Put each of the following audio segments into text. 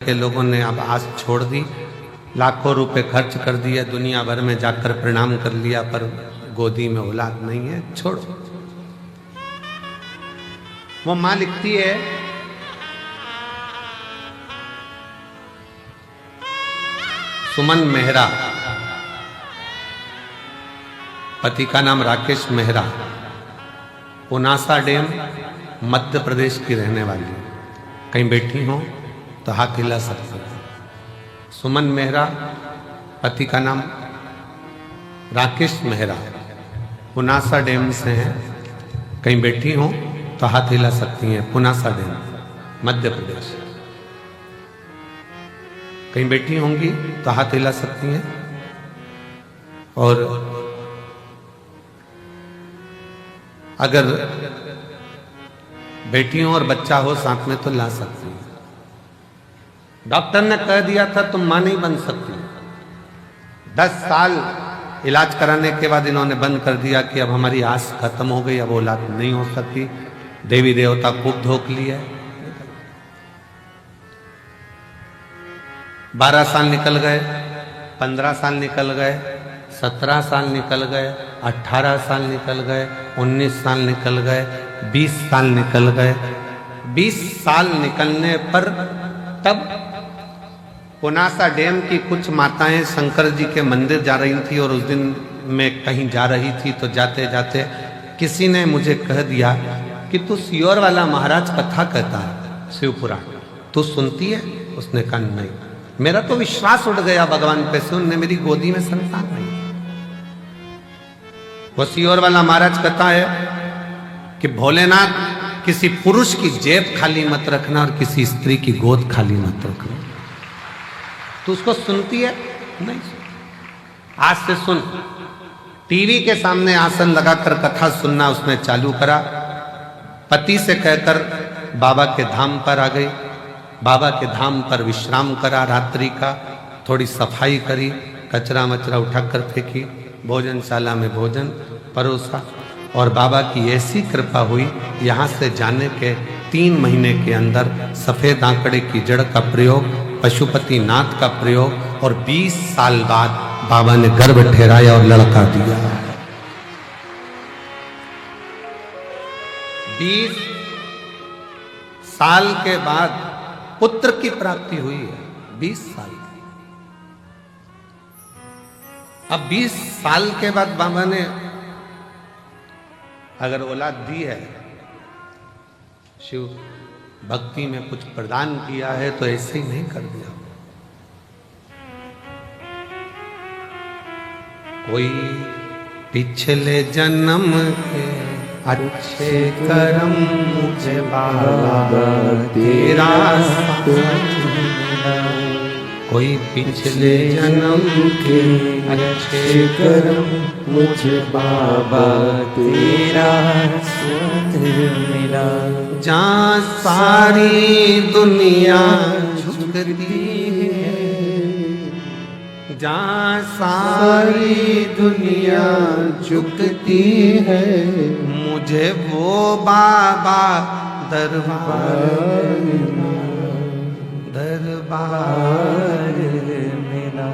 के लोगों ने अब आस छोड़ दी, लाखों रुपए खर्च कर दिए, दुनिया भर में जाकर प्रणाम कर लिया, पर गोदी में औलाद नहीं है, छोड़ो। वो मां लिखती है, सुमन मेहरा, पति का नाम राकेश मेहरा, पुनासा डैम मध्य प्रदेश की रहने वाली। कहीं बैठी हो तो हाथ हिला सकते हो। सुमन मेहरा, पति का नाम राकेश मेहरा, पुनासा डैम से हैं। कहीं बैठी हो तो हाथ हिला सकती हैं। पुनासा डैम मध्य प्रदेश। कहीं बैठी होंगी तो हाथ हिला सकती हैं। और अगर बेटी हो और बच्चा हो साथ में तो ला सकती हैं। डॉक्टर ने कह दिया था तुम मां नहीं बन सकती। 10 साल इलाज कराने के बाद इन्होंने बंद कर दिया कि अब हमारी आस खत्म हो गई, अब औलाद नहीं हो सकती। देवी देवता खूब धोख लिया। 12 साल निकल गए, 15 साल निकल गए, 17 साल निकल गए, 18 साल निकल गए, 19 साल निकल गए, 20 साल निकल गए। 20 साल निकलने पर तब पुनासा डैम की कुछ माताएं शंकर जी के मंदिर जा रही थी और उस दिन मैं कहीं जा रही थी तो जाते जाते किसी ने मुझे कह दिया कि तू सियोर वाला महाराज कथा कहता है, शिव पुराण, तू सुनती है? उसने कहा नहीं। मेरा तो विश्वास उठ गया भगवान पे से, उनने मेरी गोदी में संतान नहीं। वो सियोर वाला महाराज कहता है कि भोलेनाथ किसी पुरुष की जेब खाली मत रखना और किसी स्त्री की गोद खाली मत रखना। तो उसको सुनती है? नहीं। आज से सुन। टीवी के सामने आसन लगाकर कथा सुनना उसने चालू करा। पति से कहकर बाबा के धाम पर आ गई। बाबा के धाम पर विश्राम करा रात्रि का, थोड़ी सफाई करी, कचरा मचरा उठाकर फेंकी, भोजनशाला में भोजन परोसा और बाबा की ऐसी कृपा हुई, यहाँ से जाने के 3 महीने के अंदर सफेद आंकड़े की जड़ का प्रयोग, पशुपति नाथ का प्रयोग और 20 साल बाद बाबा ने गर्भ ठहराया और लड़का दिया। 20 साल के बाद पुत्र की प्राप्ति हुई है। 20 साल। अब 20 साल के बाद बाबा ने अगर औलाद दी है, शिव भक्ति में कुछ प्रदान किया है तो ऐसे ही नहीं कर दिया। कोई पिछले जन्म के अच्छे कर्म मुझे बाबा तेरा, कोई पिछले जन्म के अच्छे कर्म मुझे बाबा तेरा मिला। जहाँ सारी दुनिया झुकती है, जहाँ सारी दुनिया झुकती है, मुझे वो बाबा दरबार दरबार मिला।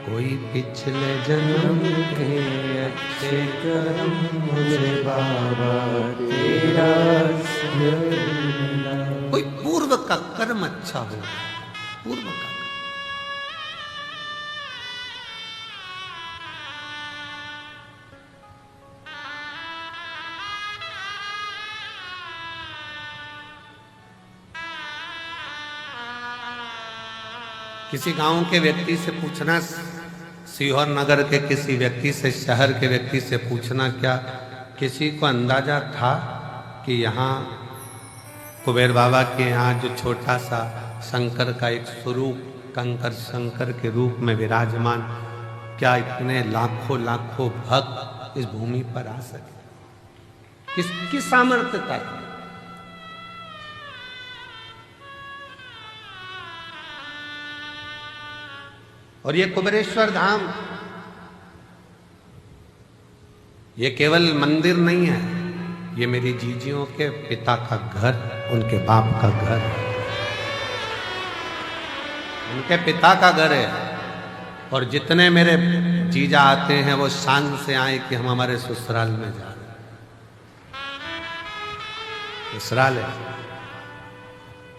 कोई पिछले जन्म के अच्छे कर्म मुझे बाबा तेरा मिला। कोई पूर्व का कर्म अच्छा हो, पूर्व का। किसी गांव के व्यक्ति से पूछना, सीहोर नगर के किसी व्यक्ति से, शहर के व्यक्ति से पूछना, क्या किसी को अंदाजा था कि यहाँ कुबेर बाबा के यहाँ जो छोटा सा शंकर का एक स्वरूप, कंकर शंकर के रूप में विराजमान, क्या इतने लाखों लाखों भक्त इस भूमि पर आ सके? किसकी सामर्थ्यता है? और ये कुबेरेश्वर धाम, ये केवल मंदिर नहीं है, ये मेरी जीजियों के पिता का घर, उनके बाप का घर। उनके पिता का घर है, और जितने मेरे जीजा आते हैं वो शान से आए कि हम हमारे ससुराल में जा रहे हैं। ससुराल है,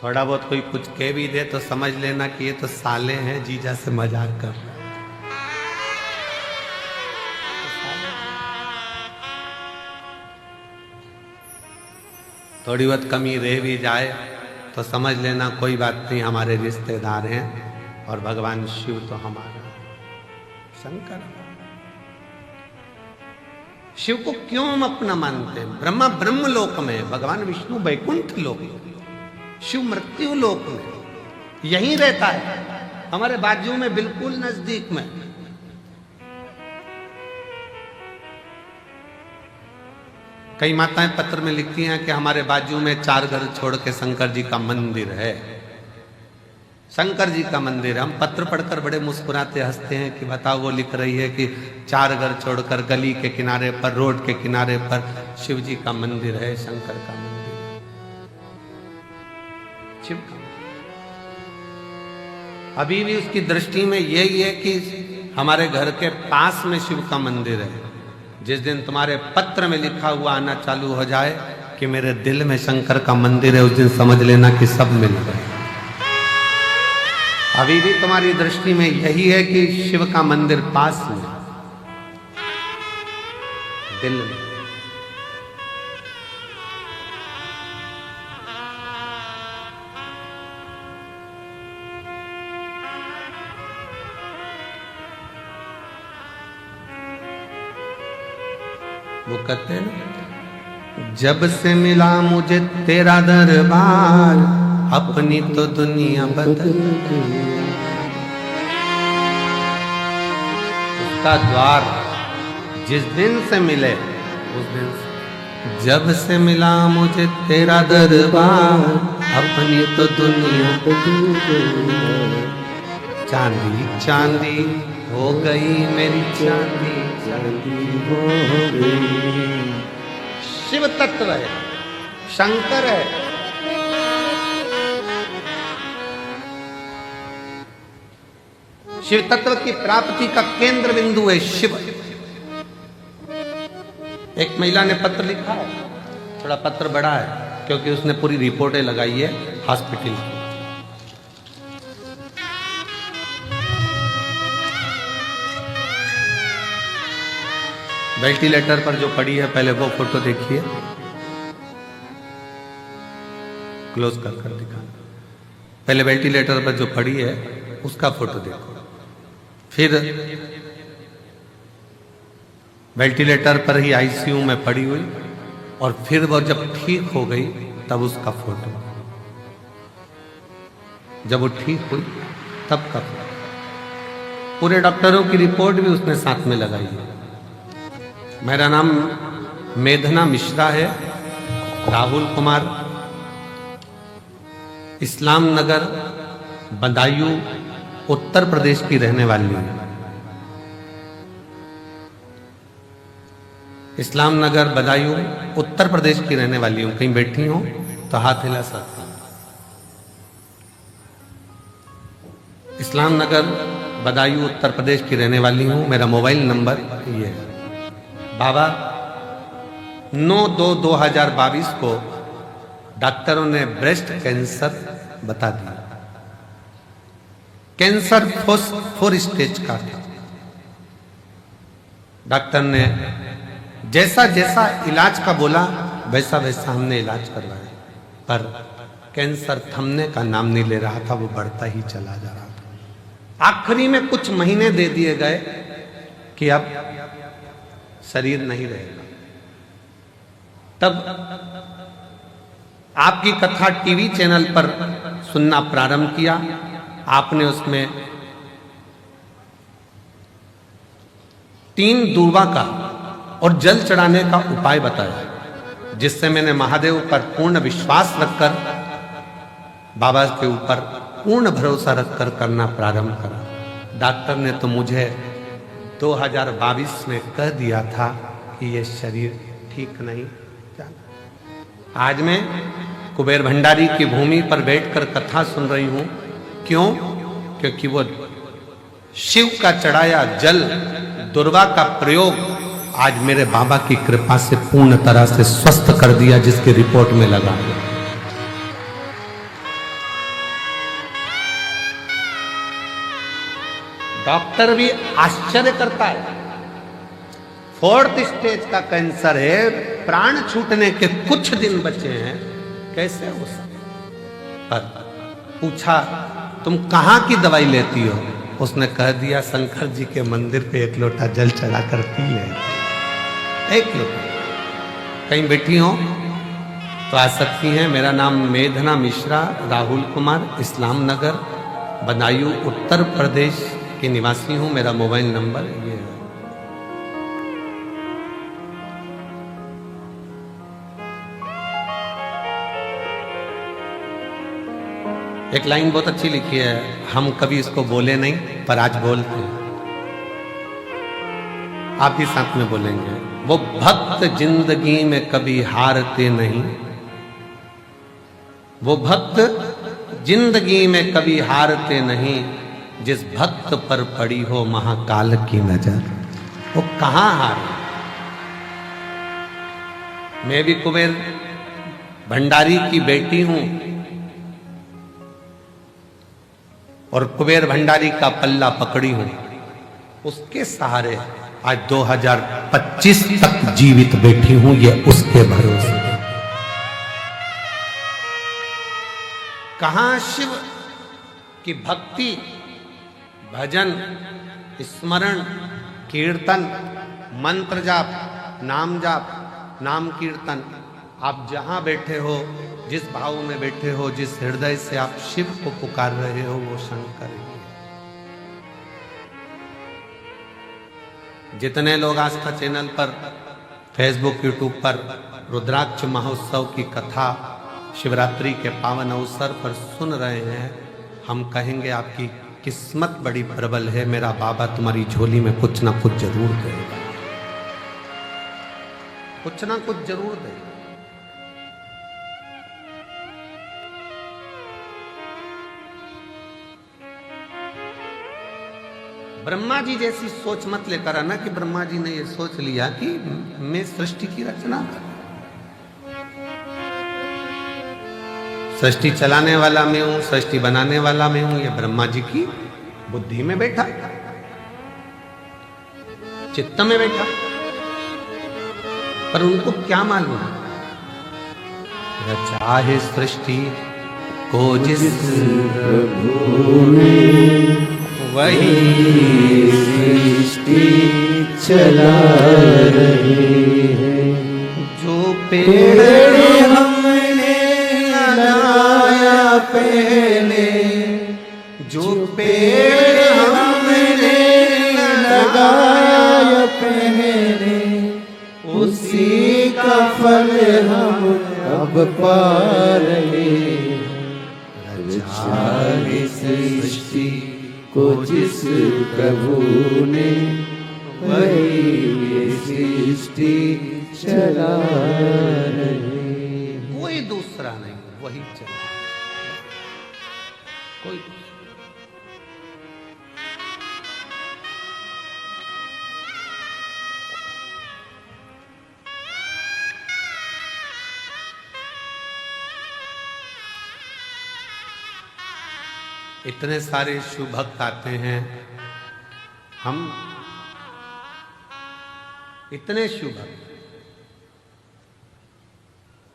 थोड़ा बहुत कोई कुछ कह भी दे तो समझ लेना कि ये तो साले हैं, जीजा से मजाक कर रहे हैं। थोड़ी बहुत कमी रह भी जाए तो समझ लेना कोई बात नहीं, हमारे रिश्तेदार हैं, और भगवान शिव तो हमारा शंकर। शिव को क्यों हम अपना मानते हैं? ब्रह्मा ब्रह्म लोक में, भगवान विष्णु वैकुंठ लोक में, शिव मृत्यु लोक में, यहीं रहता है हमारे बाजू में, बिल्कुल नजदीक में। कई माताएं पत्र में लिखती हैं कि हमारे बाजू में 4 घर छोड़ के शंकर जी का मंदिर है, शंकर जी का मंदिर है। हम पत्र पढ़कर बड़े मुस्कुराते हंसते हैं कि बताओ, वो लिख रही है कि 4 घर छोड़कर गली के किनारे पर, रोड के किनारे पर शिव जी का मंदिर है, शंकर का मंदिर है, शिव का। अभी भी उसकी दृष्टि में यही है कि हमारे घर के पास में शिव का मंदिर है। जिस दिन तुम्हारे पत्र में लिखा हुआ आना चालू हो जाए कि मेरे दिल में शंकर का मंदिर है, उस दिन समझ लेना कि सब मिल गए। अभी भी तुम्हारी दृष्टि में यही है कि शिव का मंदिर पास में, दिल में। वो कहते हैं, जब से मिला मुझे तेरा दरबार, अपनी तो दुनिया बदल गई। उसका द्वार जिस दिन से मिले, उस दिन से, जब से मिला मुझे तेरा दरबार, अपनी तो दुनिया बदल गई। चांदी चांदी हो गई मेरी, चांदी चांदी हो गई। शिव तत्व है, शंकर है। शिव तत्व की प्राप्ति का केंद्र बिंदु है शिव। एक महिला ने पत्र लिखा है, थोड़ा पत्र बड़ा है क्योंकि उसने पूरी रिपोर्टें लगाई है हॉस्पिटल की। वेंटिलेटर पर जो पड़ी है, पहले वो फोटो देखिए, क्लोज कर कर दिखाना। पहले वेंटिलेटर पर जो पड़ी है उसका फोटो देखो, फिर वेंटिलेटर पर ही आईसीयू में पड़ी हुई, और फिर वो जब ठीक हो गई तब उसका फोटो, जब वो ठीक हुई तब का फोटो। पूरे डॉक्टरों की रिपोर्ट भी उसने साथ में लगाई है। मेरा नाम मेधना मिश्रा है, राहुल कुमार, इस्लाम नगर बदायूं उत्तर प्रदेश की रहने वाली हूं। इस्लाम नगर बदायूं उत्तर प्रदेश की रहने वाली हूं। कहीं बैठी हूं तो हाथ हिला सकती हूं। इस्लाम नगर बदायूं उत्तर प्रदेश की रहने वाली हूं। मेरा मोबाइल नंबर ये है। बाबा 9/2/2022 को डॉक्टरों ने ब्रेस्ट कैंसर बता दिया। कैंसर 4 स्टेज का था। डॉक्टर ने जैसा जैसा इलाज का बोला वैसा वैसा हमने इलाज करवाया, पर कैंसर थमने का नाम नहीं ले रहा था, वो बढ़ता ही चला जा रहा था। आखिरी में कुछ महीने दे दिए गए कि अब शरीर नहीं रहेगा। तब आपकी कथा टीवी चैनल पर सुनना प्रारंभ किया। आपने उसमें 3 दूर्वा का और जल चढ़ाने का उपाय बताया, जिससे मैंने महादेव पर पूर्ण विश्वास रखकर, बाबा के ऊपर पूर्ण भरोसा रखकर करना प्रारंभ करा। डॉक्टर ने तो मुझे 2022 में कह दिया था कि ये शरीर ठीक नहीं जाना। आज मैं कुबेर भंडारी की भूमि पर बैठकर कथा सुन रही हूं। क्यों? क्योंकि वो शिव का चढ़ाया जल दुर्वा का प्रयोग आज मेरे बाबा की कृपा से पूर्ण तरह से स्वस्थ कर दिया, जिसकी रिपोर्ट में लगा है। डॉक्टर भी आश्चर्य करता है। 4th स्टेज का कैंसर है, प्राण छूटने के कुछ दिन बचे हैं, कैसे हो सकता? पर पूछा तुम कहां की दवाई लेती हो? उसने कह दिया शंकर जी के मंदिर पे 1 लोटा जल चढ़ा कर पी ले। 1 लोटा। कहीं बैठी हो तो आ सकती हैं। मेरा नाम मेधना मिश्रा राहुल कुमार, इस्लाम नगर, बदायूं, उत्तर प्रदेश के निवासी हूं। मेरा मोबाइल नंबर ये है। एक लाइन बहुत अच्छी लिखी है, हम कभी इसको बोले नहीं पर आज बोलते हैं। आप ही साथ में बोलेंगे। वो भक्त जिंदगी में कभी हारते नहीं, वो भक्त जिंदगी में कभी हारते नहीं, जिस भक्त पर पड़ी हो महाकाल की नजर, वो कहां हारे। मैं भी कुबेर भंडारी की बेटी हूं और कुबेर भंडारी का पल्ला पकड़ी हूं। उसके सहारे आज 2025 तक जीवित बैठी हूं, ये उसके भरोसे। कहां शिव की भक्ति, भजन, स्मरण, कीर्तन, मंत्र जाप, नाम जाप, नाम कीर्तन। आप जहां बैठे हो, जिस भाव में बैठे हो, जिस हृदय से आप शिव को पुकार रहे हो, वो शंकर ही है। जितने लोग आस्था चैनल पर, फेसबुक, यूट्यूब पर रुद्राक्ष महोत्सव की कथा शिवरात्रि के पावन अवसर पर सुन रहे हैं, हम कहेंगे आपकी किस्मत बड़ी प्रबल है। मेरा बाबा तुम्हारी झोली में कुछ ना कुछ जरूर देगा, कुछ ना कुछ जरूर देगा। ब्रह्मा जी जैसी सोच मत लेकर आना कि ब्रह्मा जी ने ये सोच लिया कि मैं सृष्टि की रचना कर, सृष्टि चलाने वाला मैं हूं, सृष्टि बनाने वाला मैं हूं। ये ब्रह्मा जी की बुद्धि में बैठा, चित्त में बैठा, पर उनको क्या मालूम रचा है सृष्टि को जिस प्रभु ने, वही सृष्टि चला रही है। जो पेड़ हमने लगाया पहले, जो पेड़ हमने लगाया पहले, उसी का फल हम अब पा रहे हैं। रचा है सृष्टि को जिस प्रभु ने, वही सृष्टि चला रहे। कोई दूसरा नहीं, वही चला, कोई इतने सारे शिव भक्त आते हैं, हम इतने शिव भक्त,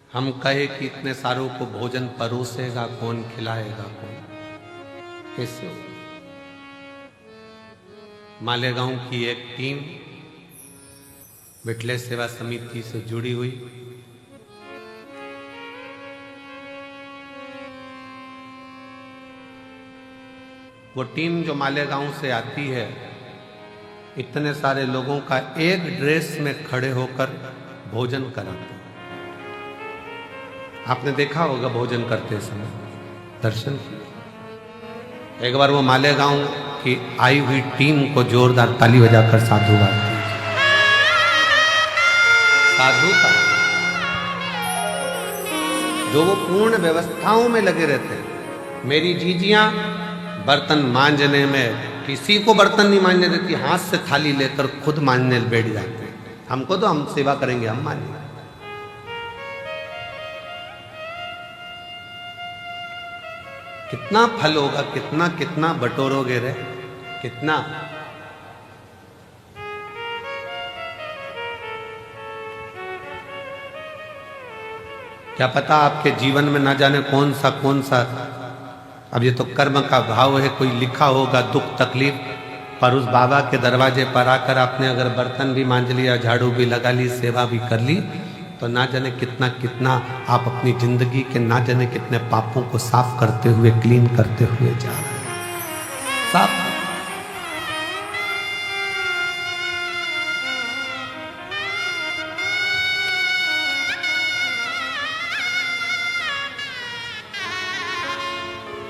हम कहे कि इतने सारों को भोजन परोसेगा कौन, खिलाएगा कौन, कैसे हो? मालेगांव की एक टीम बिटले सेवा समिति से जुड़ी हुई, वो टीम जो मालेगांव से आती है, इतने सारे लोगों का एक ड्रेस में खड़े होकर भोजन कराते हैं। आपने देखा होगा भोजन करते समय, दर्शन किया। एक बार वो मालेगांव की आई हुई टीम को जोरदार ताली बजाकर साधुवाद दी। साधुता जो वो पूर्ण व्यवस्थाओं में लगे रहते हैं। मेरी जीजियां बर्तन मांजने में किसी को बर्तन नहीं मांजने देती, हाथ से थाली लेकर खुद मांजने बैठ जाते हैं। हमको तो हम सेवा करेंगे, हम मांजेंगे। कितना फल होगा, कितना कितना बटोरोगे रे, कितना। क्या पता आपके जीवन में ना जाने कौन सा, अब ये तो कर्म का भाव है, कोई लिखा होगा दुख तकलीफ, पर उस बाबा के दरवाजे पर आकर आपने अगर बर्तन भी मांज लिया, झाड़ू भी लगा ली, सेवा भी कर ली, तो ना जाने कितना कितना आप अपनी जिंदगी के ना जाने कितने पापों को साफ करते हुए, क्लीन करते हुए जा रहे हैं। साफ।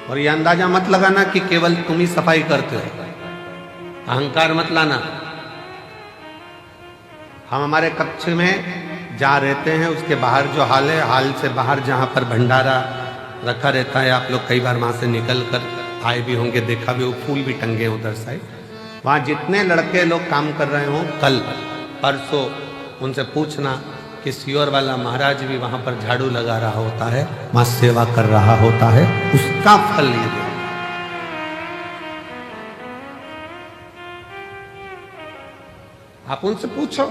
और ये अंदाजा मत लगाना कि केवल तुम ही सफाई करते हो, अहंकार मत लाना। हम हमारे कक्ष में जहाँ रहते हैं उसके बाहर जो हाल है, हाल से बाहर जहाँ पर भंडारा रखा रहता है, आप लोग कई बार वहाँ से निकल कर आए भी होंगे, देखा भी हो, फूल भी टंगे उधर साइड। वहाँ जितने लड़के लोग काम कर रहे हो, कल परसों उनसे पूछना कि सियोर वाला महाराज भी वहाँ पर झाड़ू लगा रहा होता है, वहाँ सेवा कर रहा होता है, उसका फल ये दे। आप उनसे पूछो।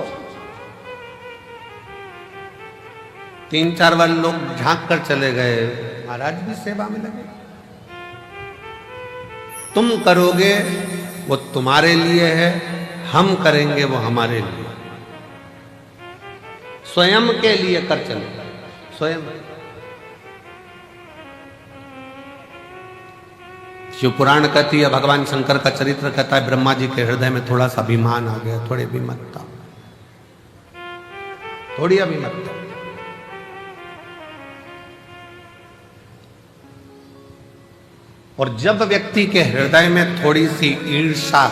3-4 बार लोग झांक कर चले गए, महाराज भी सेवा में लगे। तुम करोगे वो तुम्हारे लिए है, हम करेंगे वो हमारे लिए। स्वयं के लिए कर चले, स्वयं। शिव पुराण कहती है, भगवान शंकर का चरित्र कहता है, ब्रह्मा जी के हृदय में थोड़ा सा अभिमान आ गया, थोड़ी अभिमतता, थोड़ी अभिमतता। और जब व्यक्ति के हृदय में थोड़ी सी ईर्ष्या,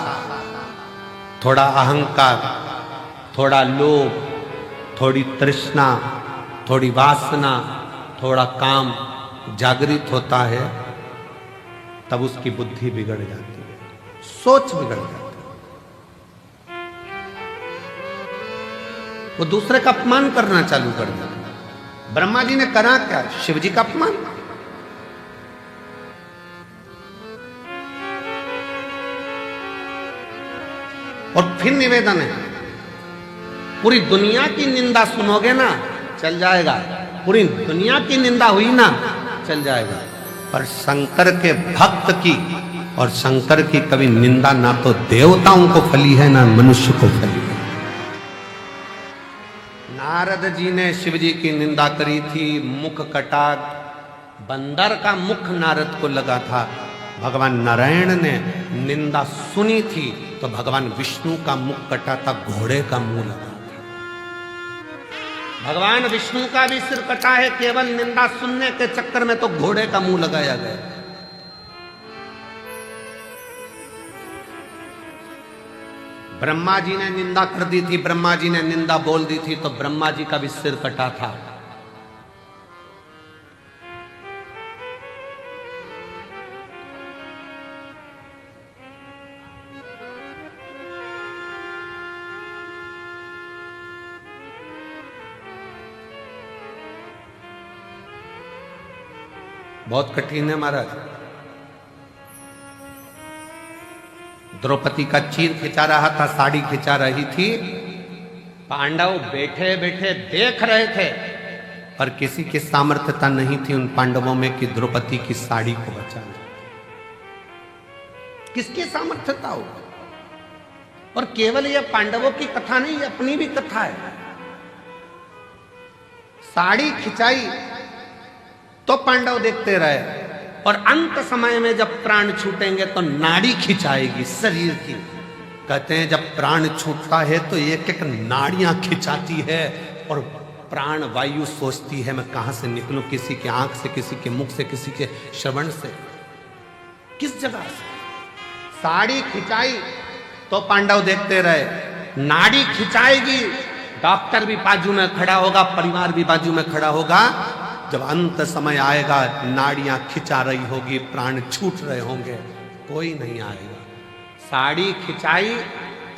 थोड़ा अहंकार, थोड़ा लोभ, थोड़ी तृष्णा, थोड़ी वासना, थोड़ा काम जागृत होता है, तब उसकी बुद्धि बिगड़ जाती है, सोच बिगड़ जाती है, वो दूसरे का अपमान करना चालू कर देता है। ब्रह्मा जी ने करा क्या? शिव जी का अपमान। और फिर निवेदन है, पूरी दुनिया की निंदा सुनोगे ना, चल जाएगा, पूरी दुनिया की निंदा हुई ना, चल जाएगा, पर शंकर के भक्त की और शंकर की कभी निंदा ना तो देवताओं को फली है, ना मनुष्य को फली है। नारद जी ने शिव जी की निंदा करी थी, मुख कटा, बंदर का मुख नारद को लगा था। भगवान नारायण ने निंदा सुनी थी तो भगवान विष्णु का मुख कटा था, घोड़े का मुंह लगा। भगवान विष्णु का भी सिर कटा है, केवल निंदा सुनने के चक्कर में तो घोड़े का मुंह लगाया गया। ब्रह्मा जी ने निंदा कर दी थी, ब्रह्मा जी ने निंदा बोल दी थी तो ब्रह्मा जी का भी सिर कटा था। बहुत कठिन है महाराज। द्रौपदी का चीर खिंचा रहा था, साड़ी खिंचा रही थी, पांडव बैठे बैठे देख रहे थे, पर किसी की सामर्थ्यता नहीं थी उन पांडवों में कि द्रौपदी की साड़ी को बचाना। किसकी सामर्थ्यता हो? और केवल यह पांडवों की कथा नहीं, अपनी भी कथा है। साड़ी खिंचाई तो पांडव देखते रहे, और अंत समय में जब प्राण छूटेंगे तो नाड़ी खिंचाएगी शरीर की। कहते हैं जब प्राण छूटता है तो एक एक नाड़ियां खिंचाती है, और प्राण वायु सोचती है मैं कहां से निकलूं, किसी की आंख से, किसी के मुख से, किसी के श्रवण से, किस जगह से। साड़ी खिंचाई तो पांडव देखते रहे, नाड़ी खिंचाएगी, डॉक्टर भी बाजू में खड़ा होगा, परिवार भी बाजू में खड़ा होगा। जब अंत समय आएगा, नाड़ियां खिंचा रही होगी, प्राण छूट रहे होंगे, कोई नहीं आएगा। साड़ी खिंचाई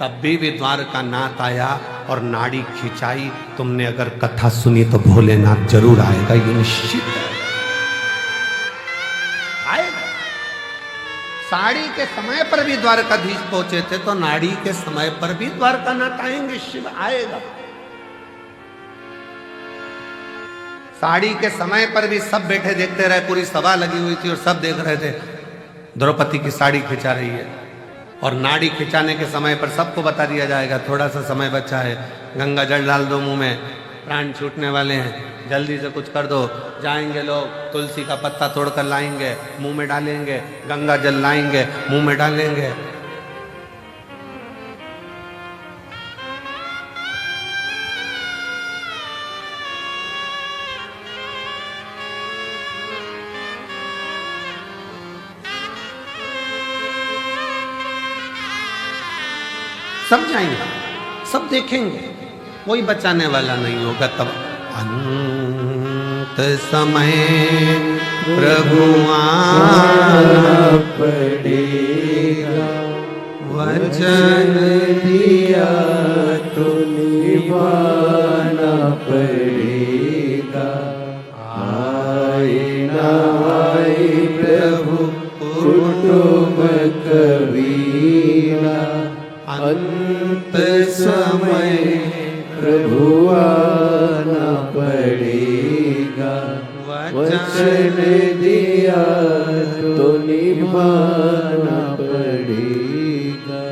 तब भी द्वारकानाथ आया, और नाड़ी खिंचाई तुमने अगर कथा सुनी तो भोलेनाथ जरूर आएगा, ये निश्चित है, आएगा। साड़ी के समय पर भी द्वारकाधीश पहुंचे थे, तो नाड़ी के समय पर भी द्वारकानाथ आएंगे, शिव आएगा। साड़ी के समय पर भी सब बैठे देखते रहे, पूरी सभा लगी हुई थी और सब देख रहे थे द्रौपदी की साड़ी खिंचा रही है। और नाड़ी खिंचाने के समय पर सबको बता दिया जाएगा थोड़ा सा समय बचा है, गंगा जल डाल दो मुंह में, प्राण छूटने वाले हैं, जल्दी से कुछ कर दो। जाएंगे लोग, तुलसी का पत्ता तोड़कर लाएंगे, मुंह में डालेंगे, गंगा जल लाएंगे, मुंह में डालेंगे। सब जाएंगे, सब देखेंगे, कोई बचाने वाला नहीं होगा। तब अंत समय प्रभु आना पड़ेगा, वचन दिया तो निभाना पड़ेगा। आए ना आए प्रभु कुटुंब कबीरा, अंत समय प्रभु आना पड़ेगा, वचन दिया तो निभाना पड़ेगा।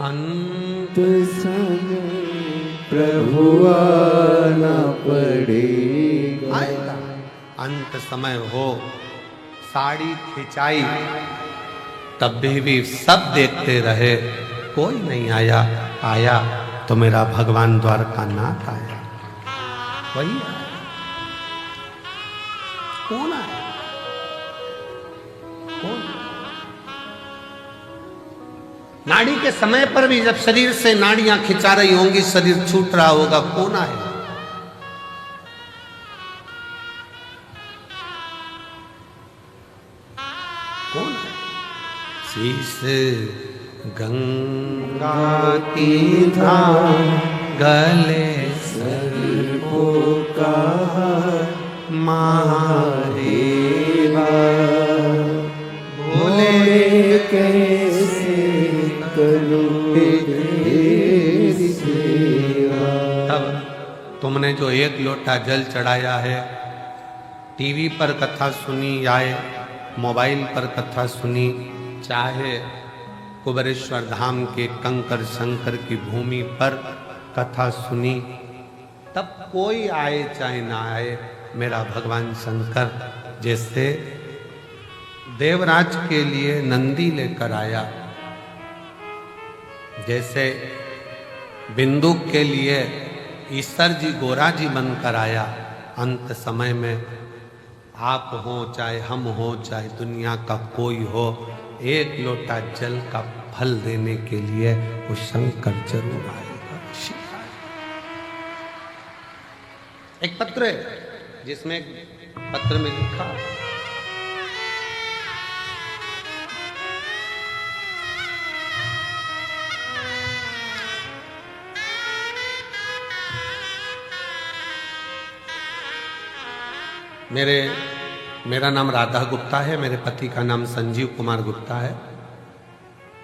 अंत समय प्रभु आना पड़ेगा। आएगा, अंत समय हो, साड़ी खिंचाई तब भी सब देखते रहे, कोई नहीं आया। आया तो मेरा भगवान द्वारकानाथ आया, वही आया। कौन आया? कौन? नाड़ी के समय पर भी जब शरीर से नाड़ियां खिंचा रही होंगी, शरीर छूट रहा होगा, कौन आएगा? कौन? शीश गंगा की धाम गले सर्पों का महादेवा, भोले कैसे करूं तेरी सेवा। तब तुमने जो एक लोटा जल चढ़ाया है, टीवी पर कथा सुनी या मोबाइल पर कथा सुनी, चाहे कुबेरेश्वर धाम के कंकर शंकर की भूमि पर कथा सुनी, तब कोई आए चाहे ना आए, मेरा भगवान शंकर जैसे देवराज के लिए नंदी लेकर आया, जैसे बिंदु के लिए ईश्वर जी गोरा जी बनकर आया, अंत समय में आप हो चाहे हम हो चाहे दुनिया का कोई हो, एक लोटा जल का फल देने के लिए वो शंकर जरूर आएगा। एक पत्र है जिसमें पत्र में लिखा, मेरा नाम राधा गुप्ता है, मेरे पति का नाम संजीव कुमार गुप्ता है।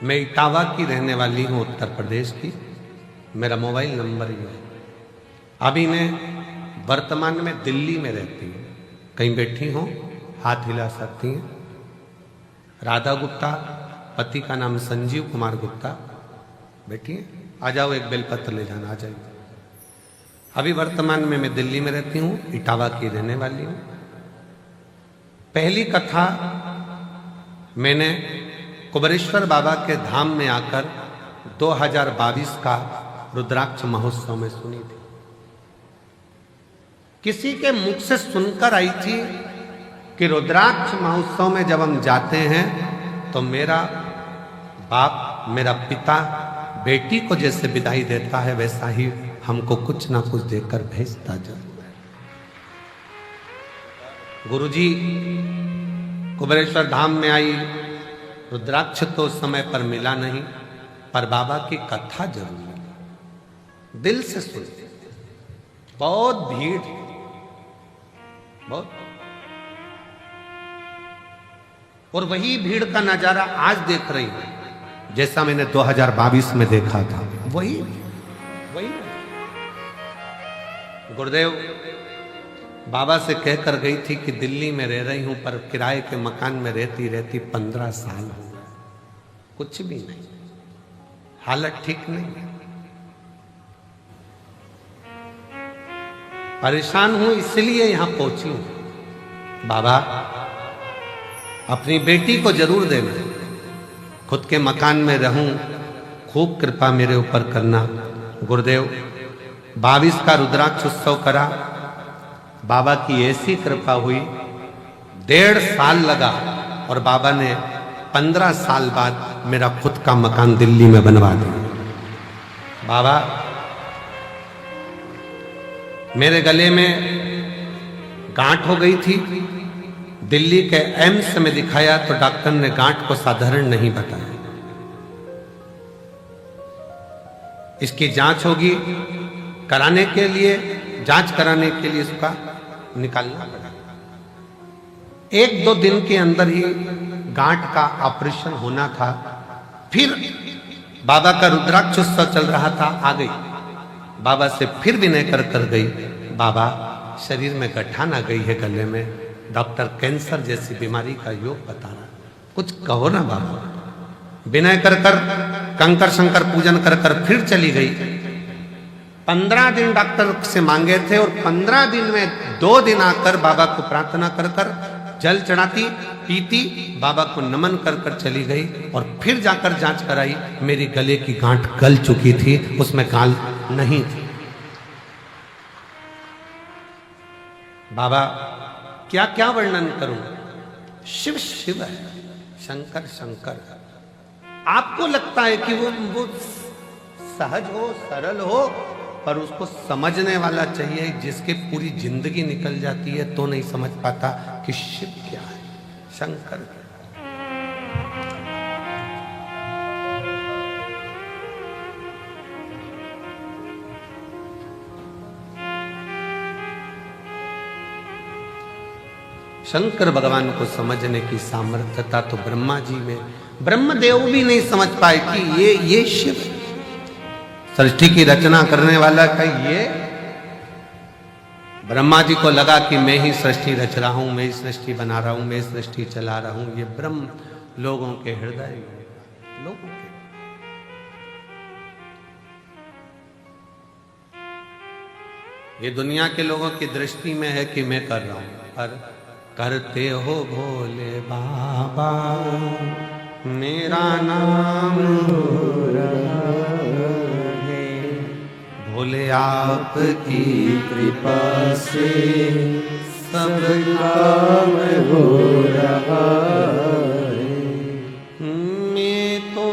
मैं इटावा की रहने वाली हूँ, उत्तर प्रदेश की। मेरा मोबाइल नंबर ये है। अभी मैं वर्तमान में दिल्ली में रहती हूँ, कहीं बैठी हूँ, हाथ हिला सकती हैं। राधा गुप्ता, पति का नाम संजीव कुमार गुप्ता। बैठिए, आ जाओ, एक बेलपत्र ले जाना, आ जाइए। अभी वर्तमान में मैं दिल्ली में रहती हूँ, इटावा की रहने वाली हूँ। पहली कथा मैंने कुबेरेश्वर बाबा के धाम में आकर 2022 का रुद्राक्ष महोत्सव में सुनी थी। किसी के मुख से सुनकर आई थी कि रुद्राक्ष महोत्सव में जब हम जाते हैं तो मेरा बाप, मेरा पिता बेटी को जैसे विदाई देता है, वैसा ही हमको कुछ ना कुछ देकर भेजता जरूर है। गुरुजी कुबेरेश्वर धाम में आई, रुद्राक्ष तो उस समय पर मिला नहीं, पर बाबा की कथा जरूर मिली। दिल से सुन, बहुत भीड़, बहुत, और वही भीड़ का नजारा आज देख रही हूं जैसा मैंने 2022 में देखा था। वही गुरुदेव बाबा से कहकर गई थी कि दिल्ली में रह रही हूं, पर किराए के मकान में रहती रहती 15 साल हो गए, कुछ भी नहीं, हालत ठीक नहीं, परेशान हूं, इसलिए यहां पहुंची हूं। बाबा अपनी बेटी को जरूर देना, खुद के मकान में रहूं, खूब कृपा मेरे ऊपर करना। गुरुदेव 22 का रुद्राक्ष उत्सव करा, बाबा की ऐसी कृपा हुई, 1.5 साल लगा और बाबा ने 15 साल बाद मेरा खुद का मकान दिल्ली में बनवा दिया। बाबा मेरे गले में गांठ हो गई थी, दिल्ली के एम्स में दिखाया तो डॉक्टर ने गांठ को साधारण नहीं बताया, इसकी जांच होगी, कराने के लिए, जांच कराने के लिए इसका निकालना पड़ा। 1-2 दिन के अंदर ही गांठ का ऑपरेशन होना था। फिर बाबा का रुद्राक्ष उत्सव चल रहा था, आ गई बाबा से, फिर विनय कर गई, बाबा शरीर में गठान आ गई है गले में, डॉक्टर कैंसर जैसी बीमारी का योग बता रहा, कुछ कहो ना बाबा। विनय कर कंकर शंकर पूजन कर फिर चली गई। 15 दिन डॉक्टर से मांगे थे और 15 दिन में 2 दिन आकर बाबा को प्रार्थना कर जल चढ़ाती, पीती, बाबा को नमन कर चली गई और फिर जाकर जांच कराई, मेरी गले की गांठ गल चुकी थी, उसमें गाल नहीं थी। बाबा क्या क्या वर्णन करूं, शिव शिव है, शंकर शंकर। आपको लगता है कि वो सहज हो, सरल हो, पर उसको समझने वाला चाहिए, जिसके पूरी जिंदगी निकल जाती है तो नहीं समझ पाता कि शिव क्या है, शंकर क्या है। शंकर भगवान को समझने की सामर्थ्यता तो ब्रह्मा जी में, ब्रह्मदेव भी नहीं समझ पाए कि ये शिव सृष्टि की रचना करने वाला का ये। ब्रह्मा जी को लगा कि मैं ही सृष्टि रच रहा हूं, मैं ही सृष्टि बना रहा हूं, मैं सृष्टि चला रहा हूं। ये ब्रह्म लोगों के हृदय, लोगों के, ये दुनिया के लोगों की दृष्टि में है कि मैं कर रहा हूं, पर करते हो भोले बाबा, मेरा नाम हो रहा है, भोले आपकी कृपा से सब काम हो रहा है। मैं तो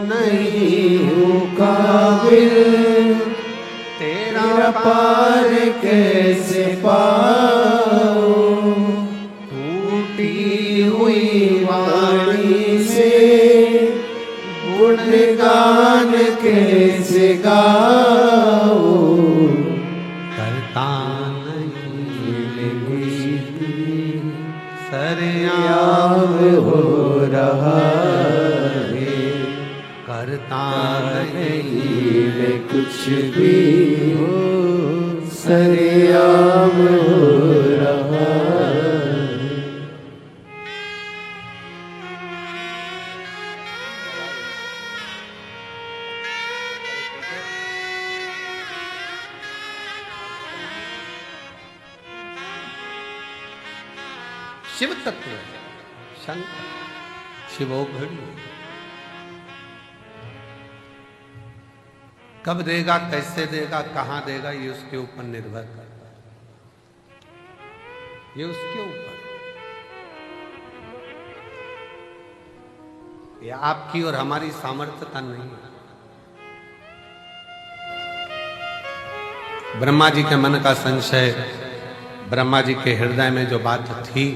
नहीं हूँ काबिल, तेरा पार कैसे पाऊं, हुई वाणी से गुणगान कैसे गाओ, करता नहीं सरेआम हो रहा है, करता नहीं मैं कुछ भी, सरेआम हो रहा है। शिव तत्व है, शंकर शिवोघड़ी। कब देगा, कैसे देगा, कहां देगा, ये उसके ऊपर निर्भर करता है, ये उसके ऊपर, ये आपकी और हमारी सामर्थ्यता नहीं है। ब्रह्मा जी के मन का संशय, ब्रह्मा जी के हृदय में जो बात थी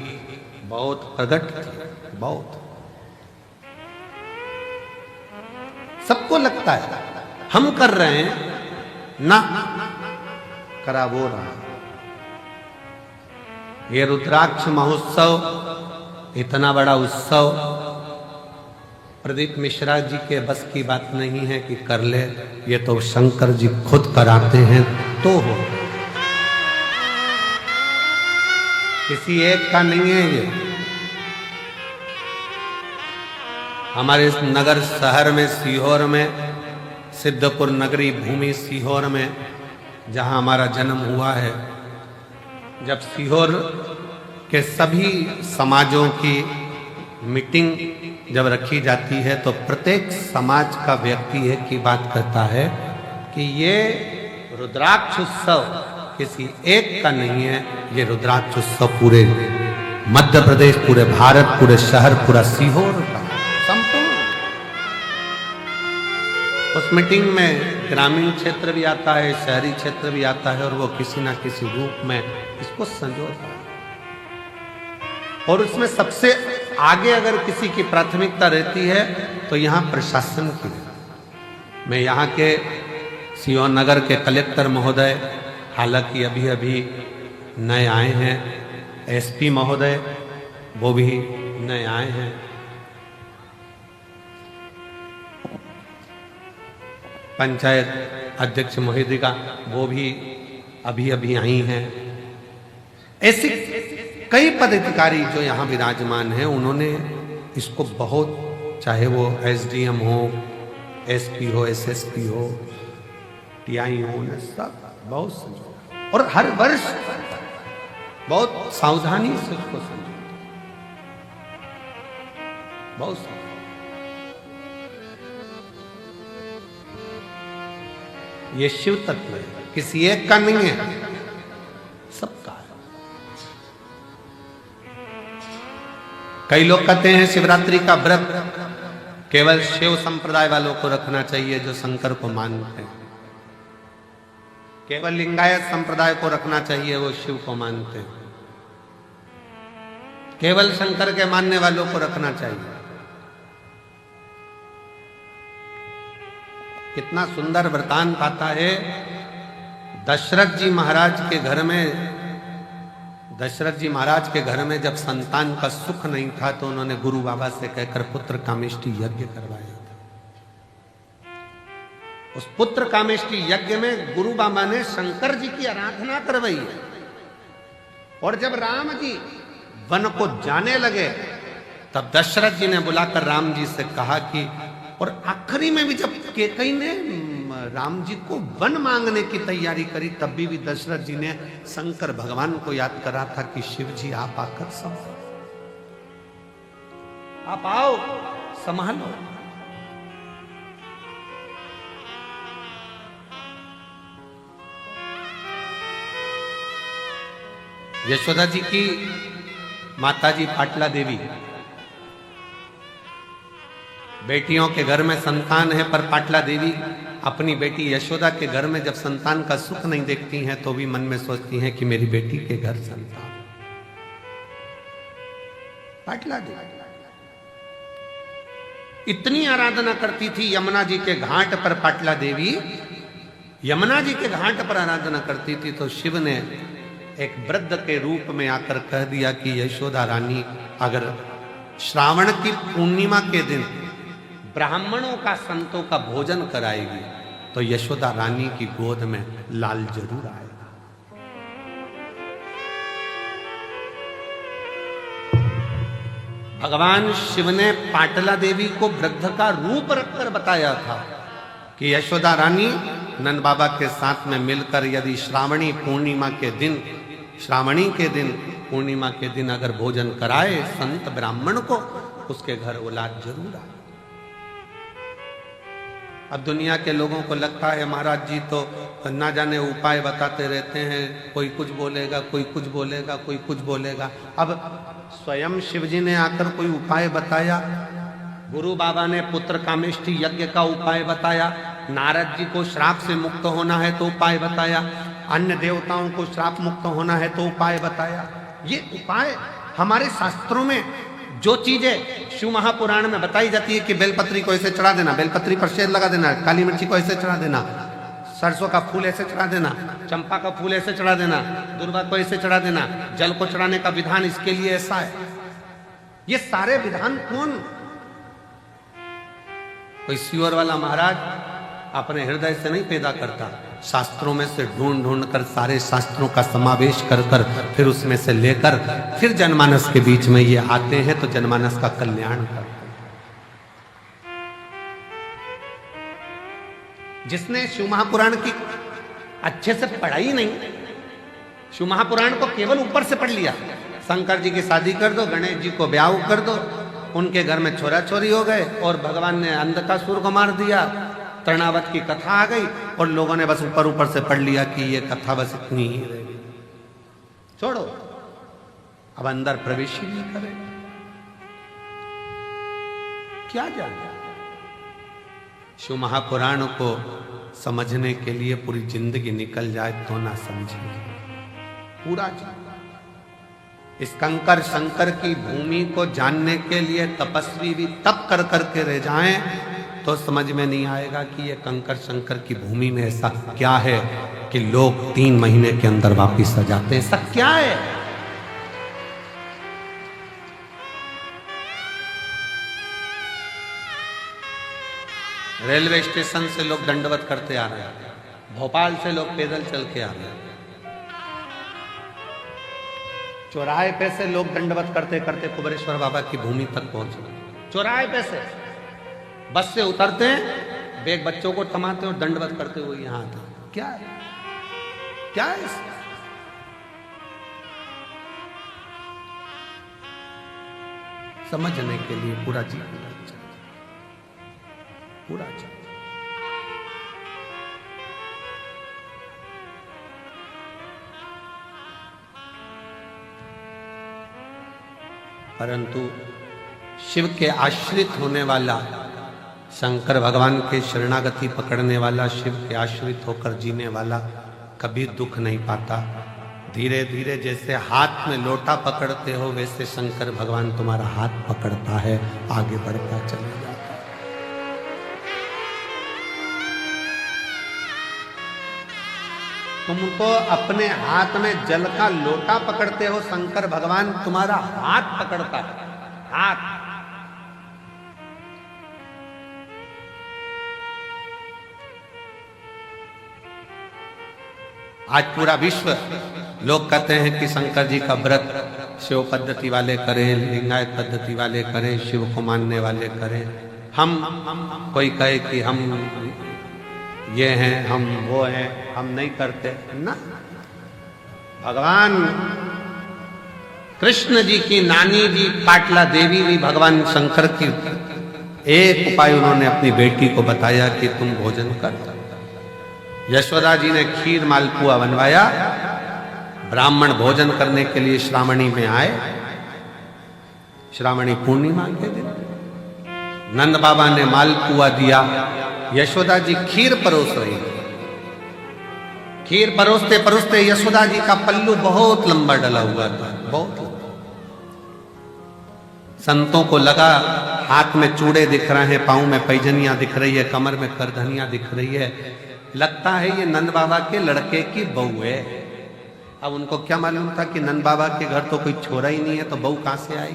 बहुत प्रकट थी, बहुत। सबको लगता है हम कर रहे हैं ना, करा वो रहा। ये रुद्राक्ष महोत्सव इतना बड़ा उत्सव प्रदीप मिश्रा जी के बस की बात नहीं है कि कर ले, ये तो शंकर जी खुद कराते हैं तो हो, किसी एक का नहीं है ये। हमारे इस नगर शहर में, सीहोर में, सिद्धपुर नगरी भूमि सीहोर में, जहां हमारा जन्म हुआ है, जब सीहोर के सभी समाजों की मीटिंग जब रखी जाती है तो प्रत्येक समाज का व्यक्ति एक ही बात कहता है कि ये रुद्राक्ष उत्सव किसी एक का नहीं है, ये रुद्राक्ष उत्सव पूरे मध्य प्रदेश, पूरे भारत, पूरे शहर, पूरा सीहोर का संपूर्ण। उस मीटिंग में ग्रामीण क्षेत्र भी आता है, शहरी क्षेत्र भी आता है, और वो किसी ना किसी रूप में इसको संजोता है। और उसमें सबसे आगे अगर किसी की प्राथमिकता रहती है तो यहाँ प्रशासन की। मैं यहाँ के सीहोर नगर के कलेक्टर महोदय, हालांकि अभी अभी नए आए हैं, एसपी महोदय वो भी नए आए हैं, पंचायत अध्यक्ष महोदया वो भी अभी अभी आई हैं। ऐसे कई पदाधिकारी जो यहाँ विराजमान हैं, उन्होंने इसको बहुत, चाहे वो एसडीएम हो, एसपी हो, एसएसपी हो, टीआई हो, सब बहुत समझो, और हर वर्ष बहुत सावधानी से उसको समझो, बहुत सावधानी। ये शिव तत्व है, किसी एक का नहीं है, सबका है। कई लोग कहते हैं शिवरात्रि का व्रत केवल शिव संप्रदाय वालों को रखना चाहिए जो शंकर को मानते हैं, केवल लिंगायत संप्रदाय को रखना चाहिए वो शिव को मानते हैं, केवल शंकर के मानने वालों को रखना चाहिए। कितना सुंदर वृतांत आता है। दशरथ जी महाराज के घर में, दशरथ जी महाराज के घर में जब संतान का सुख नहीं था तो उन्होंने गुरु बाबा से कहकर पुत्र कामेष्टि यज्ञ करवाया था। उस पुत्र कामेष्टि यज्ञ में गुरु बाबा ने शंकर जी की आराधना करवाई है। और जब राम जी वन को जाने लगे तब दशरथ जी ने बुलाकर राम जी से कहा कि, और आखिरी में भी जब कैकेयी ने राम जी को वन मांगने की तैयारी करी तब भी दशरथ जी ने शंकर भगवान को याद करा था कि शिव जी आप आकर संभालो, आप आओ संभालो। यशोदा जी की माताजी पाटला देवी, बेटियों के घर में संतान है, पर पाटला देवी अपनी बेटी यशोदा के घर में जब संतान का सुख नहीं देखती हैं तो भी मन में सोचती हैं कि मेरी बेटी के घर संतान। पाटला देवी इतनी आराधना करती थी यमुना जी के घाट पर। पाटला देवी यमुना जी के घाट पर आराधना करती थी तो शिव ने एक वृद्ध के रूप में आकर कह दिया कि यशोदा रानी अगर श्रावण की पूर्णिमा के दिन ब्राह्मणों का, संतों का भोजन कराएगी तो यशोदा रानी की गोद में लाल जरूर आएगा। भगवान शिव ने पाटला देवी को वृद्ध का रूप रखकर बताया था कि यशोदा रानी नंद बाबा के साथ में मिलकर यदि श्रावणी पूर्णिमा के दिन, श्रावणी के दिन, पूर्णिमा के दिन अगर भोजन कराए संत ब्राह्मण को, उसके घर औलाद जरूर आए। अब दुनिया के लोगों को लगता है महाराज जी तो ना जाने उपाय बताते रहते हैं, कोई कुछ बोलेगा, कोई कुछ बोलेगा, कोई कुछ बोलेगा। अब स्वयं शिव जी ने आकर कोई उपाय बताया, गुरु बाबा ने पुत्र कामेष्टि यज्ञ का उपाय बताया, नारद जी को श्राप से मुक्त होना है तो उपाय बताया, अन्य देवताओं को श्राप मुक्त होना है तो उपाय बताया। ये उपाय हमारे शास्त्रों में जो चीजें शिव महापुराण में बताई जाती है कि बेलपत्री को ऐसे चढ़ा देना, बेलपत्री पर शेर लगा देना, काली मिर्ची को ऐसे चढ़ा देना, सरसों का फूल ऐसे चढ़ा देना, चंपा का फूल ऐसे चढ़ा देना, दुर्वा को ऐसे चढ़ा देना, जल को चढ़ाने का विधान इसके लिए ऐसा है। ये सारे विधान कौन? कोई सियोर वाला महाराज अपने हृदय से नहीं पैदा करता, शास्त्रों में से ढूंढ ढूंढ कर सारे शास्त्रों का समावेश कर कर फिर उसमें से लेकर फिर जनमानस के बीच में ये आते हैं तो जनमानस का कल्याण करते हैं। जिसने शिव महापुराण की अच्छे से पढ़ाई नहीं, शिव महापुराण को केवल ऊपर से पढ़ लिया, शंकर जी की शादी कर दो, गणेश जी को ब्याह कर दो, उनके घर में छोरा छोरी हो गए और भगवान ने अंधकासुर को मार दिया, तृणावत की कथा आ गई और लोगों ने बस ऊपर ऊपर से पढ़ लिया कि ये कथा बस इतनी ही रहेगी, छोड़ो, अब अंदर प्रवेश ही नहीं करे, क्या जाने। शिव महापुराण को समझने के लिए पूरी जिंदगी निकल जाए तो ना समझेंगे पूरा जीवन। इस कंकर शंकर की भूमि को जानने के लिए तपस्वी भी तप कर करके रह जाएं तो समझ में नहीं आएगा कि ये कंकर शंकर की भूमि में ऐसा क्या है कि लोग 3 महीने के अंदर वापिस आ जाते हैं। ऐसा क्या है? रेलवे स्टेशन से लोग दंडवत करते आ रहे हैं, भोपाल से लोग पैदल चल के आ रहे हैं, चौराहे पे से लोग दंडवत करते करते कुबेरेश्वर बाबा की भूमि तक पहुंच गए। चौराहे पे से बस से उतरते हैं, बेग बच्चों को थमाते और दंडवत करते हुए यहां आते। क्या है, क्या है इसमें? समझने के लिए पूरा जीवन पूरा जीवन। परंतु शिव के आश्रित होने वाला, शंकर भगवान के शरणागति पकड़ने वाला, शिव के आश्रित होकर जीने वाला कभी दुख नहीं पाता। धीरे धीरे जैसे हाथ में लोटा पकड़ते हो वैसे शंकर भगवान तुम्हारा हाथ पकड़ता है, आगे बढ़ता चले जाता है। तुम तो अपने हाथ में जल का लोटा पकड़ते हो, शंकर भगवान तुम्हारा हाथ पकड़ता है, हाथ। आज पूरा विश्व लोग कहते हैं कि शंकर जी का व्रत शिव पद्धति वाले करें, लिंगायत पद्धति वाले करें, शिव को मानने वाले करें। हम कोई कहे कि हम ये हैं, हम वो हैं, हम नहीं करते ना। भगवान कृष्ण जी की नानी जी पाटला देवी भी भगवान शंकर की एक उपाय उन्होंने अपनी बेटी को बताया कि तुम भोजन कर। यशोदा जी ने खीर मालपुआ बनवाया, ब्राह्मण भोजन करने के लिए श्रावणी में आए, श्रावणी पूर्णिमा के दिन नंद बाबा ने मालपुआ दिया, यशोदा जी खीर परोस रही। खीर परोसते परोसते यशोदा जी का पल्लू बहुत लंबा डला हुआ था, बहुत लंबा। संतों को लगा हाथ में चूड़े दिख रहे हैं, पांव में पैजनियां दिख रही है, कमर में करधनियां दिख रही है, लगता है ये नंद बाबा के लड़के की बहू है। अब उनको क्या मालूम था कि नंद बाबा के घर तो कोई छोरा ही नहीं है, तो बहू कहां से आई।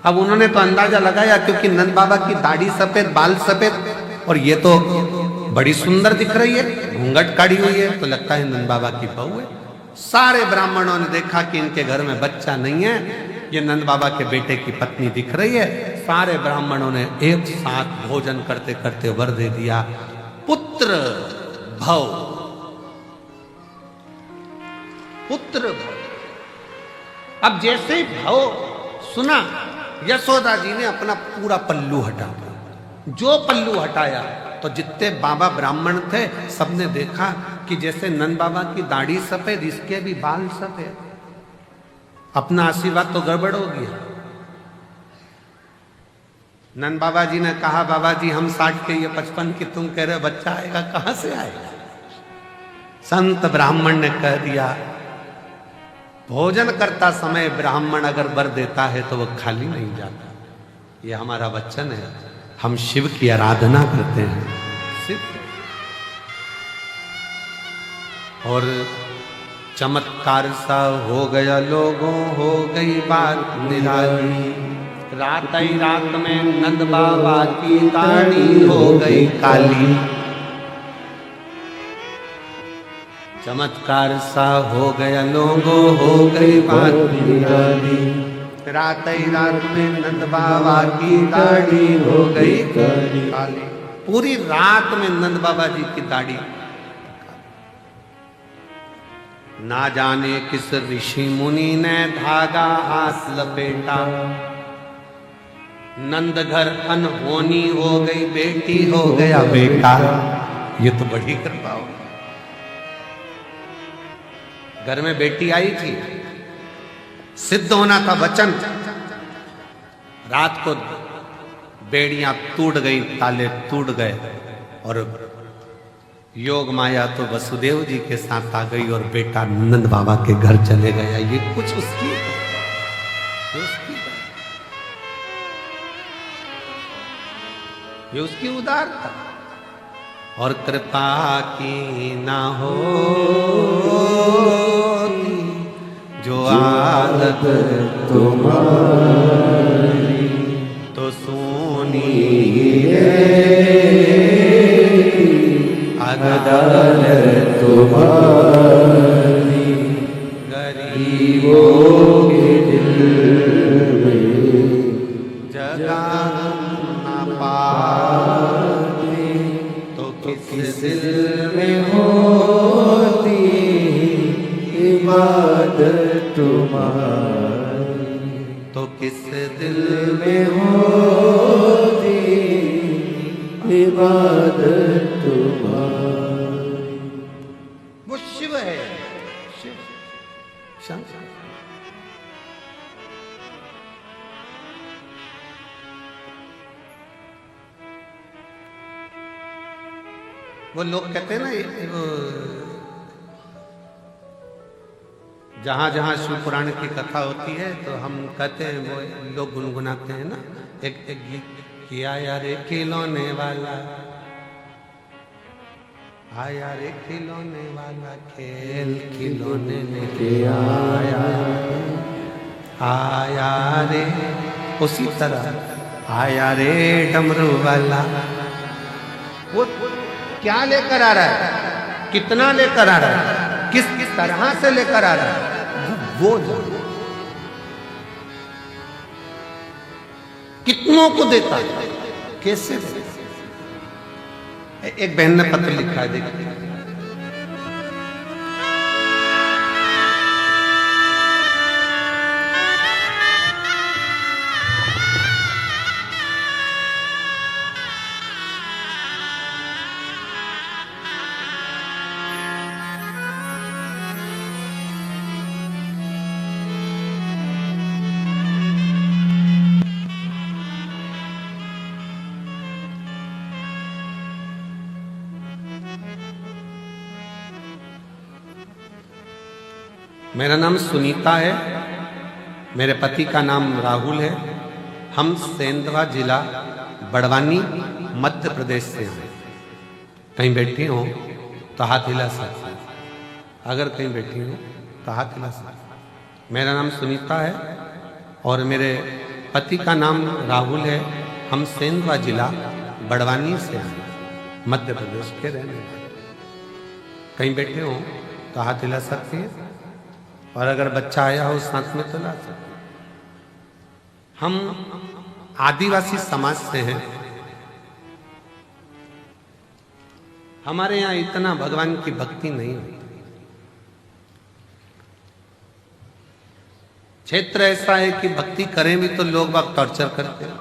अब उन्होंने तो अंदाजा लगाया क्योंकि नंद बाबा की दाढ़ी सफेद, बाल सफेद और ये तो बड़ी सुंदर दिख रही है, घूंघट काढ़ी हुई है, तो लगता है नंद बाबा की बहू है। सारे ब्राह्मणों ने देखा कि इनके घर में बच्चा नहीं है, ये नंद बाबा के बेटे की पत्नी दिख रही है। सारे ब्राह्मणों ने एक साथ भोजन करते करते वर दे दिया, पुत्र भव, पुत्र भव। अब जैसे ही भव सुना, यशोदा जी ने अपना पूरा पल्लू हटा दिया। जो पल्लू हटाया तो जितने बाबा ब्राह्मण थे सबने देखा कि जैसे नंद बाबा की दाढ़ी सफेद, इसके भी बाल सफेद। अपना आशीर्वाद तो गड़बड़ हो गया। नंद बाबा जी ने कहा, बाबा जी हम 60 के ये 55 की, तुम कह रहे हो बच्चा आएगा, कहां से आएगा। संत ब्राह्मण ने कह दिया, भोजन करता समय ब्राह्मण अगर वर देता है तो वह खाली नहीं जाता। ये हमारा वचन है। हम शिव की आराधना करते हैं शिव। और चमत्कार सा हो गया लोगों, हो गई बात निराली। रात ही रात में नंद बाबा की दाढ़ी हो गई काली। चमत्कार सा हो गया लोगों, हो गई बात निराली। रात ही रात में नंद बाबा की दाढ़ी हो गई काली। पूरी रात में नंद बाबा जी की दाढ़ी। ना जाने किस ऋषि मुनि ने धागा हाथ लपेटा। नंद घर अनहोनी हो गई, बेटी हो गया बेटा। ये तो बड़ी कृपा हो। घर में बेटी आई थी, सिद्ध होना था वचन। रात को बेड़ियां टूट गई, ताले टूट गए और योग माया तो वसुदेव जी के साथ आ गई और बेटा नंद बाबा के घर चले गया। ये कुछ उसकी ये उसकी उदारता और कृपा की ना हो जो आदत तुम्हारी तो सोनी अदालत तुम्हारी। गरीबों के दिल में जगह न पाते तो किस दिल में होती इबादत तुम्हारी। तो किस दिल में होती इबादत तुम्हारी। वो शिव है, शिव शंकर। वो लोग कहते हैं ना, जहां जहां शिव पुराण की कथा होती है तो हम कहते हैं, वो लोग गुनगुनाते हैं ना एक गीत कि आया रे खिलौने वाला, आया रे खिलौने वाला, खेल खिलौने लेके आया, आया रे। उसी तरह आया रे डमरू वाला। वो क्या लेकर आ रहा है, कितना लेकर आ रहा है, किस किस तरह से लेकर आ रहा है, वो कितनों को देता है, कैसे देता है। एक बहन ने पत्र लिखा है, देखिए। मेरा नाम सुनीता है, मेरे पति का नाम राहुल है। हम सेंधवा जिला बड़वानी मध्य प्रदेश से हैं। कहीं बैठी हो तो हाथ हिला सकते हैं, अगर कहीं बैठी हो तो हाथ हिला सकते हैं। मेरा नाम सुनीता है और मेरे पति का नाम राहुल है। हम सेंधवा जिला बड़वानी से हैं, मध्य प्रदेश के रहने वाले। कहीं बैठे हो तो हाथ हिला सकते हैं, और अगर बच्चा आया हो साथ में तो ला सकते। हम आदिवासी समाज से हैं। हमारे यहाँ इतना भगवान की भक्ति नहीं होती। क्षेत्र ऐसा है कि भक्ति करें भी तो लोग बाग टॉर्चर करते हैं।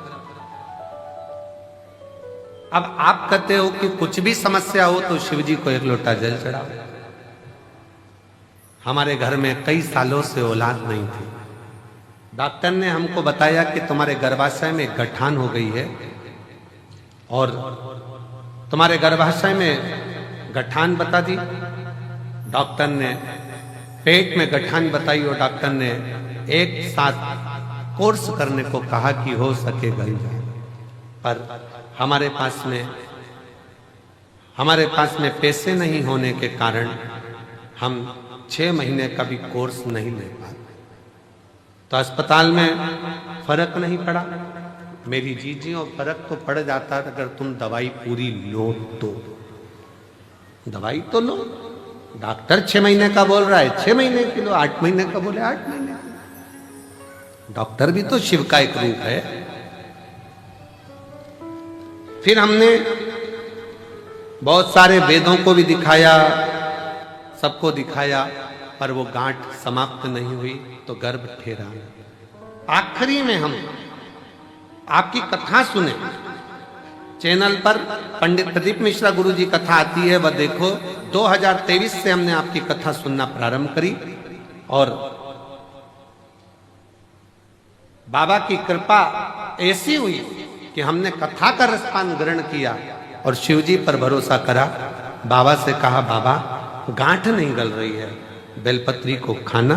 अब आप कहते हो कि कुछ भी समस्या हो तो शिव जी को एक लोटा जल चढ़ाओ। हमारे घर में कई सालों से औलाद नहीं थी। डॉक्टर ने हमको बताया कि तुम्हारे गर्भाशय में गठान हो गई है, और तुम्हारे गर्भाशय में गठान बता दी। डॉक्टर ने पेट में गठान बताई और डॉक्टर ने एक साथ कोर्स करने को कहा कि हो सके गल जाए, पर हमारे पास में पैसे नहीं होने के कारण हम 6 महीने का भी कोर्स नहीं ले पाते। तो अस्पताल में फर्क नहीं पड़ा, मेरी जीजियों फर्क तो पड़ जाता अगर तुम दवाई पूरी लो तो। दवाई तो लो, डॉक्टर 6 महीने का बोल रहा है 6 महीने की लो, 8 महीने का बोले 8 महीने की। डॉक्टर भी तो शिव का एक रूप है। फिर हमने बहुत सारे वेदों को भी दिखाया, सबको दिखाया, पर वो गांठ समाप्त नहीं हुई तो गर्भ ठहरा। आखिरी में हम आपकी कथा सुने, चैनल पर पंडित प्रदीप मिश्रा गुरु जी कथा आती है, वह देखो। 2023 से हमने आपकी कथा सुनना प्रारंभ करी और बाबा की कृपा ऐसी हुई कि हमने कथा का रसपान ग्रहण किया और शिवजी पर भरोसा करा। बाबा से कहा, बाबा गांठ नहीं गल रही है, बेलपत्री को खाना,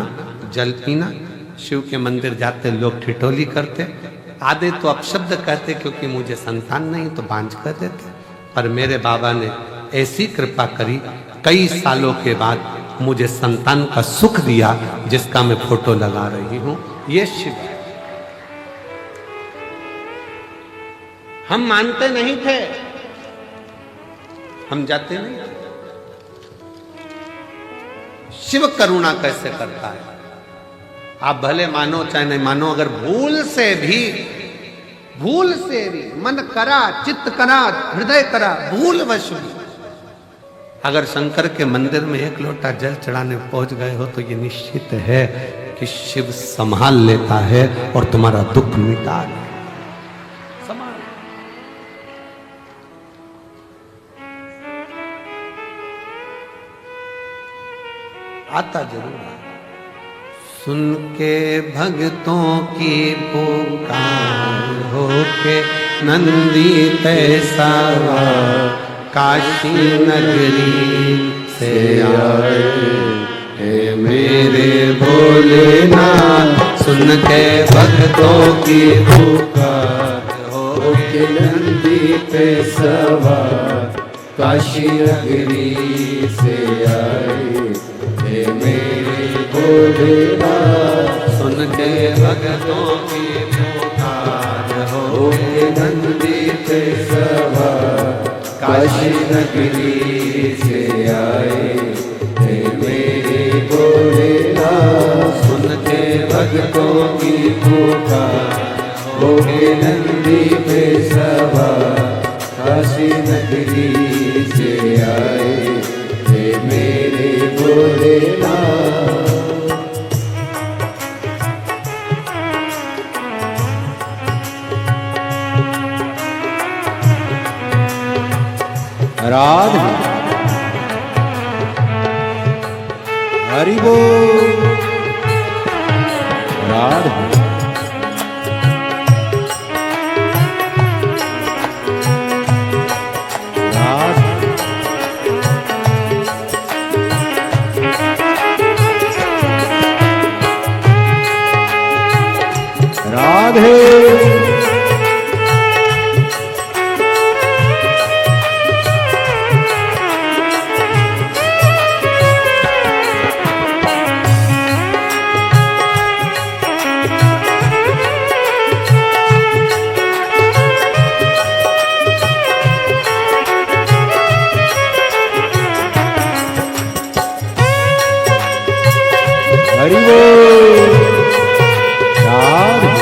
जल पीना। शिव के मंदिर जाते लोग ठिठोली करते, आधे तो अपशब्द कहते क्योंकि मुझे संतान नहीं तो बांझ कर देते, पर मेरे बाबा ने ऐसी कृपा करी, कई सालों के बाद मुझे संतान का सुख दिया, जिसका मैं फोटो लगा रही हूं। ये शिव है। हम मानते नहीं थे, हम जाते नहीं थे। शिव करुणा कैसे करता है आप भले मानो चाहे नहीं मानो, अगर भूल से भी मन करा, चित्त करा, हृदय करा, भूलवश भी अगर शंकर के मंदिर में 1 लोटा जल चढ़ाने पहुंच गए हो तो ये निश्चित है कि शिव संभाल लेता है और तुम्हारा दुख मिटा ले। संभाल आता जरूर है। सुन के भक्तों की पुकार होके नंदी पैसा काशी नगरी से आए, हे मेरे भोलेनाथ। सुन के भक्तों की पुकार होके नंदी पैसा काशी नगरी से आए, हे मेरे भोलेनाथ। सुन के भक्तों की पुकार होके नंदी पे सवार काशी नगरी से आए, हे मेरे भोलेनाथ। सुन के भक्तों की पुकार होके नंदी पे सवार काशी नगरी से आए, हे मेरे भोलेनाथ। राधे हरि बोल, राधे राधे हरि बोल, राधे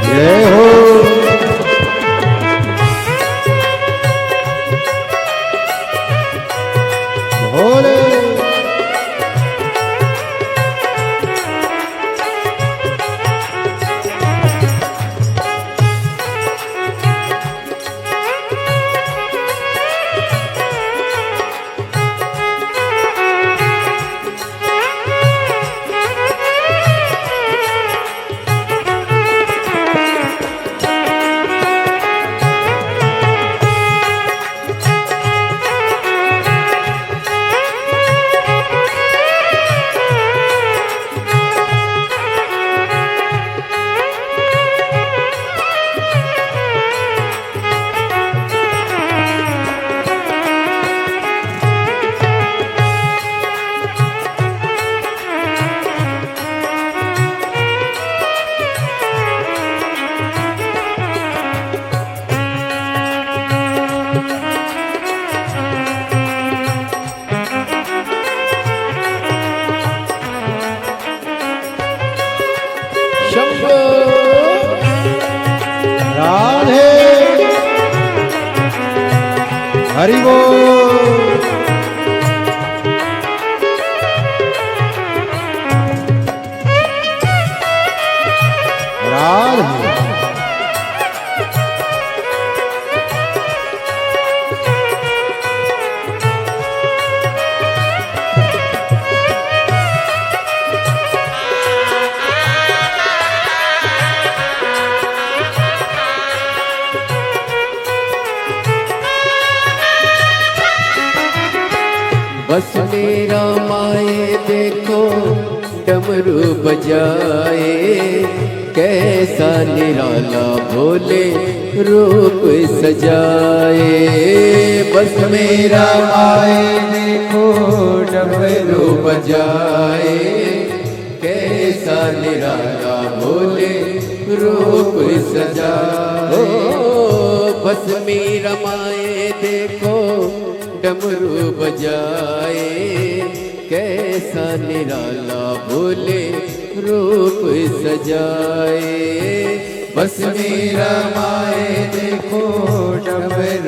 जय हो। भोले हरि बोल राधे बस मेरा माए देखो डमरू बजाए, कैसा निराला भोले रूप सजाए। बस मेरा माए देखो डमरू बजाए, कैसा निराला भोले रूप सजाए। बस मेरा माए देखो डमरू बजाए, कैसा निराला भोले रूप सजाए। बस मेरा माए देखो डमरू